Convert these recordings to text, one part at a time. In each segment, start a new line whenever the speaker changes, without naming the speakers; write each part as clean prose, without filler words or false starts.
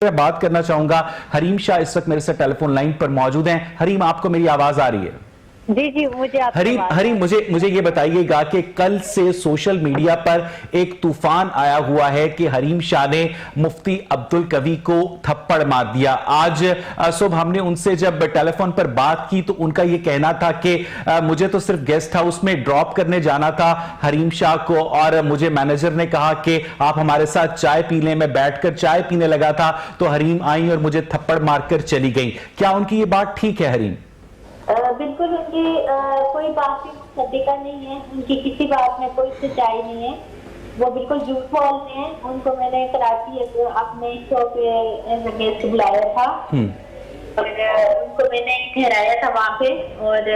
मैं बात करना चाहूंगा हरीम शाह इस वक्त मेरे से टेलीफोन लाइन पर मौजूद हैं। हरीम, आपको मेरी आवाज आ रही है?
जी जी, मुझे
हरीम मुझे ये बताइएगा कि कल से सोशल मीडिया पर एक तूफान आया हुआ है कि हरीम शाह ने मुफ्ती अब्दुल कवी को थप्पड़ मार दिया। आज सुबह हमने उनसे जब टेलीफोन पर बात की तो उनका ये कहना था कि मुझे तो सिर्फ गेस्ट हाउस में ड्रॉप करने जाना था हरीम शाह को, और मुझे मैनेजर ने कहा कि आप हमारे साथ चाय पी लें। मैं बैठकर चाय पीने लगा था तो हरीम आई और मुझे थप्पड़ मारकर चली गई। क्या उनकी ये बात ठीक है हरीम?
बिल्कुल, उनकी कोई बात सदीका नहीं है, उनकी किसी बात में कोई सच्चाई नहीं है, वो बिल्कुल झूठ बोलते हैं। उनको मैंने कराची अपने शो पे गेस्ट बुलाया था और उनको मैंने ठहराया था वहाँ पे, और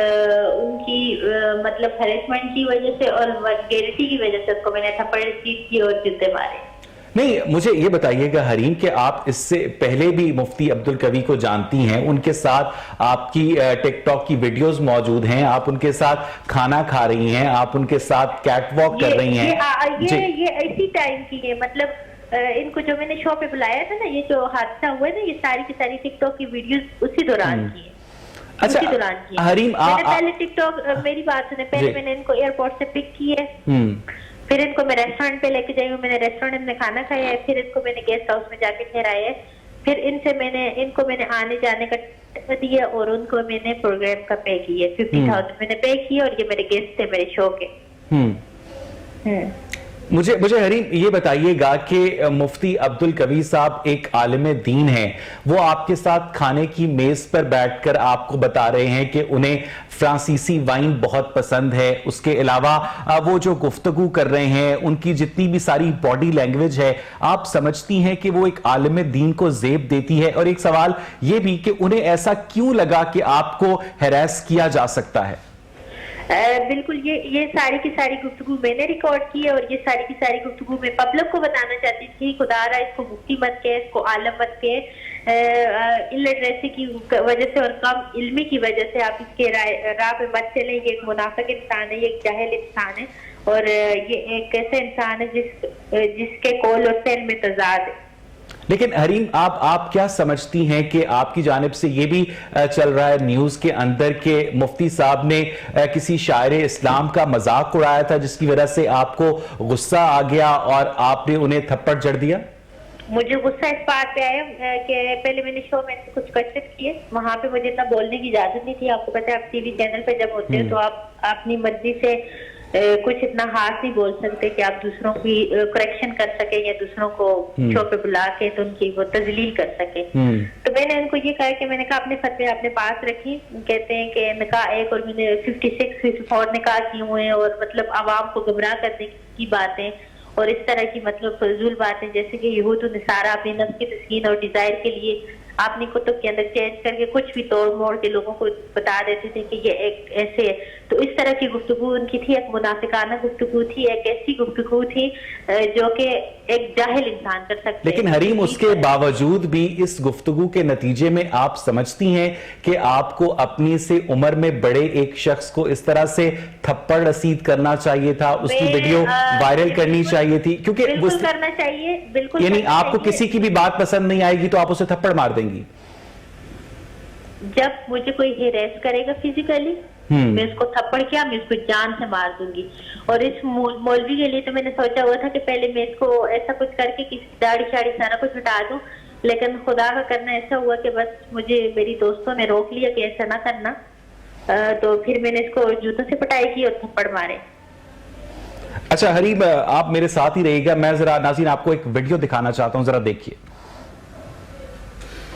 उनकी मतलब हैरेसमेंट की वजह से और वल्गैरिटी की वजह से उसको मैंने थप्पड़ की और जूते मारे।
नहीं, मुझे ये बताइएगा हरीम कि आप इससे पहले भी मुफ्ती अब्दुल कवी को जानती हैं, उनके साथ आपकी टिकटॉक की वीडियोस मौजूद हैं, आप उनके साथ खाना खा रही हैं, आप उनके साथ कैट वॉक कर रही हैं।
ये इसी टाइम की है, मतलब इनको जो मैंने शो पे बुलाया था ना, ये जो हादसा हुआ है ना, ये सारी की सारी टिकटॉक की वीडियोस उसी दौरान की है।
अच्छा हरीम,
मैंने पहले टिकटॉक, मेरी बात सुने, पहले मैंने इनको एयरपोर्ट से पिक किया, फिर इनको मैं रेस्टोरेंट पे लेके जाई हूँ, मैंने रेस्टोरेंट में खाना खाया है, फिर इनको मैंने गेस्ट हाउस में जाके ठहराया है, फिर इनको मैंने आने जाने का दिया और उनको मैंने प्रोग्राम का पे किया, 50,000 मैंने पे किया, और ये मेरे गेस्ट थे मेरे शो के।
मुझे हरीम ये बताइएगा कि मुफ्ती अब्दुल कवी साहब एक आलिम दीन हैं, वो आपके साथ खाने की मेज पर बैठकर आपको बता रहे हैं कि उन्हें फ्रांसीसी वाइन बहुत पसंद है। उसके अलावा वो जो गुफ्तगू कर रहे हैं, उनकी जितनी भी सारी बॉडी लैंग्वेज है, आप समझती हैं कि वो एक आलिम दीन को ज़ेब देती है? और एक सवाल ये भी कि उन्हें ऐसा क्यों लगा कि आपको हैरेस किया जा सकता है?
बिल्कुल, ये सारी की सारी गुफ्तगू मैंने रिकॉर्ड की है, और ये सारी की सारी गुफ्तगू मैं पब्लिक को बताना चाहती थी। खुदारा इसको मुफ्ती मत के, इसको आलम मत के, इलिटरेसी की वजह से और कम इल्मी की वजह से आप इसके राह पे मत चलें। ये एक मुनाफिक इंसान है, ये एक जाहिल इंसान है, और ये एक ऐसा इंसान है जिसके कौल और फेल में तजाद है।
लेकिन हरीम, आप क्या समझती हैं कि आपकी जानिब से ये भी चल रहा है न्यूज के अंदर कि मुफ्ती साहब ने किसी शायर इस्लाम का मजाक उड़ाया था, जिसकी वजह से आपको गुस्सा आ गया और आपने उन्हें थप्पड़ जड़ दिया?
मुझे गुस्सा इस बात पे आया कि पहले मैंने शो में से कुछ कशिश किए, वहां पे मुझे इतना बोलने की इजाजत नहीं थी। आपको पता है, आप टीवी चैनल पे जब होते हैं तो आप अपनी मर्जी से कुछ इतना हाथ नहीं बोल सकते कि आप दूसरों की करेक्शन कर सके या दूसरों को शो पे बुला के तो उनकी वो तजलील कर सके। तो मैंने उनको ये कहा कि मैंने कहा अपने फतवे अपने पास रखी। कहते हैं कि निकाह एक और मैंने 56-54 निकाह किए हुए हैं, और मतलब आवाम को गुमराह करने की बातें और इस तरह की मतलब फजूल बातें, जैसे कि यहूद निसारा अपनी नफ्स की तस्कीन और डिजायर के लिए अपनी कुतुब के अंदर चेंज करके कुछ भी तोड़ मोड़ के लोगों को बता देते थे कि ये एक ऐसे है। तो इस तरह की गुफ्तगू उनकी थी, एक मुनाफिकाना गुफ्तगू थी, एक ऐसी गुफ्तगू थी जो कि एक जाहिल इंसान कर सकते।
लेकिन हरीम, उसके बावजूद भी इस गुफ्तगू के नतीजे में आप समझती हैं कि आपको अपनी से उम्र में बड़े एक शख्स को इस तरह से थप्पड़ रसीद करना चाहिए था, उसकी वीडियो वायरल करनी चाहिए थी? क्योंकि
बिल्कुल करना चाहिए, बिल्कुल।
यानी आपको किसी की भी बात पसंद नहीं आएगी तो आप उसे थप्पड़ मार देंगी?
जब मुझे कोई हेरेस करेगा फिजिकली, मैं उसको थप्पड़ क्या, मैं उसको जान से मार दूंगी। और इस मौलवी के लिए तो मैंने सोचा हुआ था कि पहले मैं इसको ऐसा कुछ करके किसी दाढ़ी शाड़ी सारा कुछ हटा दूं, लेकिन खुदा का करना ऐसा हुआ कि बस मुझे मेरी दोस्तों ने रोक लिया कि ऐसा ना करना। तो फिर मैंने इसको जूतों से पिटाई की और थप्पड़ मारे।
अच्छा हरीम, आप मेरे साथ ही रहिएगा, मैं जरा नाज़रीन आपको एक वीडियो दिखाना चाहता हूं, जरा देखिए।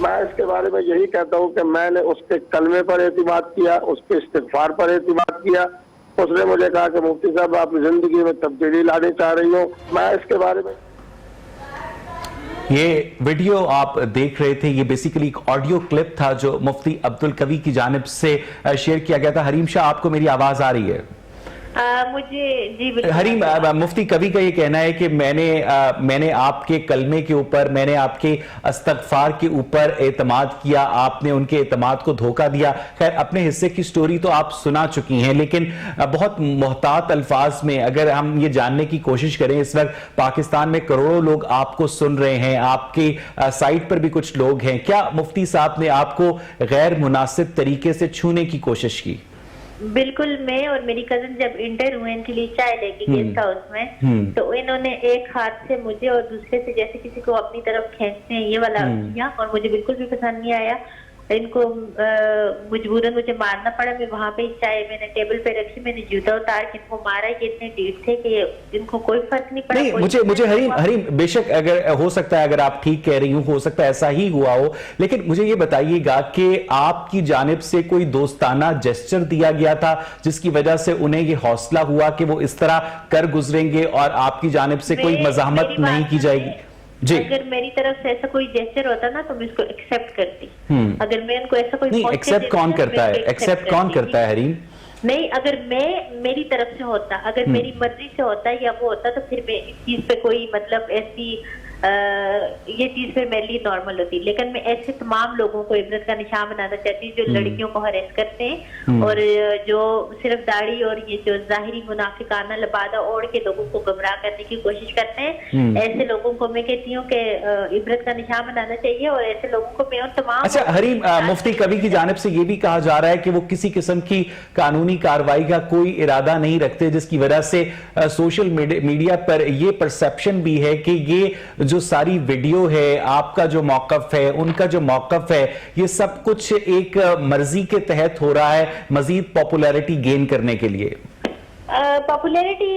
मैं इसके बारे में यही कहता हूँ कि मैंने उसके कलमे पर एतमाद किया, उसके इस्तिग़फ़ार पर एतमाद किया। उसने मुझे कहा कि मुफ्ती साहब आप जिंदगी में तब्दीली लानी चाह रही हो। मैं इसके बारे में,
ये वीडियो आप देख रहे थे, ये बेसिकली एक ऑडियो क्लिप था जो मुफ्ती अब्दुल कवी की जानिब से शेयर किया गया था। हरीम शाह, आपको मेरी आवाज आ रही है?
मुझे जी बिल्कुल
हरीम, मुफ्ती कवी का ये कहना है कि मैंने आपके कलमे के ऊपर, मैंने आपके इस्तग़फ़ार के ऊपर एतमाद किया, आपने उनके एतमाद को धोखा दिया। खैर, अपने हिस्से की स्टोरी तो आप सुना चुकी हैं, लेकिन बहुत मोहतात अल्फाज में अगर हम ये जानने की कोशिश करें, इस वक्त पाकिस्तान में करोड़ों लोग आपको सुन रहे हैं, आपकी साइट पर भी कुछ लोग हैं, क्या मुफ्ती साहब ने आपको गैर मुनासिब तरीके से छूने की कोशिश की?
बिल्कुल, मैं और मेरी कजन जब इंटर हुए इनके लिए चाय लेके गेस्ट हाउस में, तो इन्होंने एक हाथ से मुझे और दूसरे से जैसे किसी को अपनी तरफ खींचते हैं ये वाला किया, और मुझे बिल्कुल भी पसंद नहीं आया। इनको मजबूरन मुझे मारना पड़ा। मैं वहां पे चाय मैंने टेबल पे रखी, मैंने जूता उतार के इनको मारा। ये इतने ढीठ थे कि इनको कोई फर्क नहीं पड़ा।
नहीं, मुझे हरीम बेशक अगर हो सकता है, अगर आप ठीक कह रही हो सकता है ऐसा ही हुआ हो, लेकिन मुझे ये बताइएगा कि आपकी जानिब से कोई दोस्ताना जेस्चर दिया गया था जिसकी वजह से उन्हें ये हौसला हुआ कि वो इस तरह कर गुजरेंगे और आपकी जानिब से कोई मज़ाहमत नहीं की जाएगी? जी,
अगर मेरी तरफ से ऐसा कोई जेस्चर होता ना तो मैं इसको एक्सेप्ट करती। अगर मैं उनको ऐसा कोई
नहीं, एक्सेप्ट कौन करता है? एक्सेप्ट कौन करता है हरीम?
नहीं, अगर मेरी तरफ से होता, अगर मेरी मर्जी से होता या वो होता तो फिर मैं इस चीज पे कोई मतलब ऐसी ये चीज फिर मेरे लिए नॉर्मल होती। लेकिन मैं ऐसे तमाम लोगों को इबरत का निशान बनाना चाहती हूँ जो लड़कियों को हरेस करते हैं और जो सिर्फ दाढ़ी और ये जो जाहिरी मुनाफिकाना लबादा ओढ़ के लोगों को गुमराह करने की कोशिश करते हैं। ऐसे लोगों को मैं कहती हूँ कि इबरत का निशान बनाना चाहिए, और ऐसे लोगों को मैं उन तमाम।
अच्छा हरीम, मुफ्ती कवी की जानिब से ये भी कहा जा रहा है कि वो किसी किस्म की कानूनी कार्रवाई का कोई इरादा नहीं रखते, जिसकी वजह से सोशल मीडिया पर ये परसेप्शन भी है कि ये जो सारी वीडियो है, आपका जो मौकफ है, उनका जो मौकफ है, ये सब कुछ एक मर्जी के तहत हो रहा है मजीद पॉपुलैरिटी गेन करने के लिए।
पॉपुलैरिटी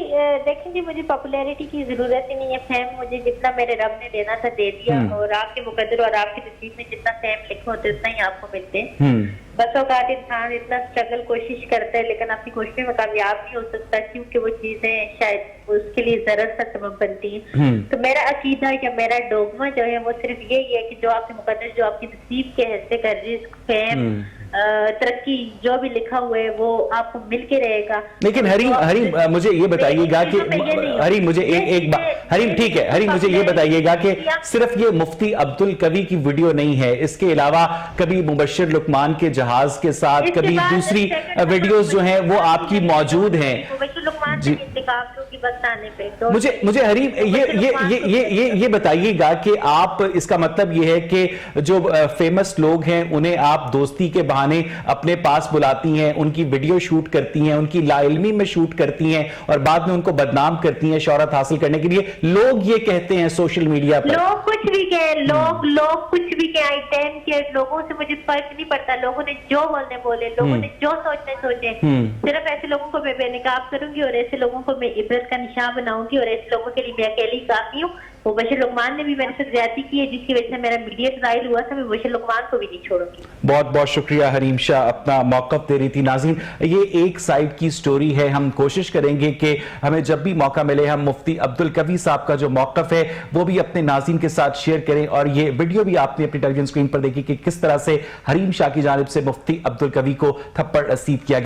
देखें जी, मुझे पॉपुलैरिटी की जरूरत ही नहीं है। फैम मुझे जितना मेरे रब ने देना था दे दिया, और आपके मुकद्दर और आपके नसीब में जितना फैम लिखे होते उतना ही आपको मिलते हैं। बस औकात इंसान इतना स्ट्रगल कोशिश करता है लेकिन अपनी कोशिश में कामयाब नहीं हो सकता, क्योंकि वो चीजें शायद उसके लिए जरूरत का सबब बनती हैं। तो मेरा अकीदा या मेरा डोगमा जो है वो सिर्फ यही है कि जो आपके मुकद्दर, जो आपके नसीब के हिस्से का रिस्क, फैम, तरक्की जो भी लिखा हुआ है वो आपको मिल के रहेगा।
लेकिन हरीम मुझे ये बताइएगा कि हरीम मुझे एक बात, हरीम ठीक है, हरीम मुझे ये बताइएगा कि सिर्फ ये मुफ्ती अब्दुल कवी की वीडियो नहीं है, इसके अलावा कभी मुबश्शिर लुकमान के जहाज के साथ, कभी दूसरी वीडियोस जो हैं वो आपकी मौजूद हैं। मुझे हरीम ये बताइएगा कि आप, इसका मतलब ये है कि जो फेमस लोग हैं उन्हें आप दोस्ती के बहाने अपने पास बुलाती हैं, उनकी वीडियो शूट करती हैं, उनकी लाइल्मी में शूट करती हैं और बाद में उनको बदनाम करती हैं शोहरत हासिल करने के लिए। लोग ये कहते हैं सोशल मीडिया पर,
लोग कुछ भी कहे, लोग कुछ भी कहे, टाइम के लोगों से मुझे फर्क नहीं पड़ता। लोगों ने जो बोलने बोले, लोगों ने जो सोचने सोचे, सिर्फ ऐसे लोगों को मैं बेनकाब करूंगी और ऐसे लोगों को मैं इबरत का निशान बनाऊंगी, और ऐसे लोगों के लिए मैं अकेली काफी हूँ। वो बशीर लुकमान ने भी मेरे साथ ज्यादती की है जिसकी वजह से मेरा मीडिया ट्रायल हुआ था। मैं बशीर लुकमान को भी नहीं छोड़ूंगी।
बहुत बहुत शुक्रिया हरीम शाह, अपना मौकफ दे रही थी। नाज़रीन, ये एक साइड की स्टोरी है, हम कोशिश करेंगे कि हमें जब भी मौका मिले हम मुफ्ती अब्दुल कवी साहब का जो मौकफ है वो भी अपने नाज़रीन के साथ शेयर करें। और ये वीडियो भी आपने अपनी टेलीविजन स्क्रीन पर देखी कि किस तरह से हरीम शाह की जानिब से मुफ्ती अब्दुल कवी को थप्पड़ रसीद किया गया।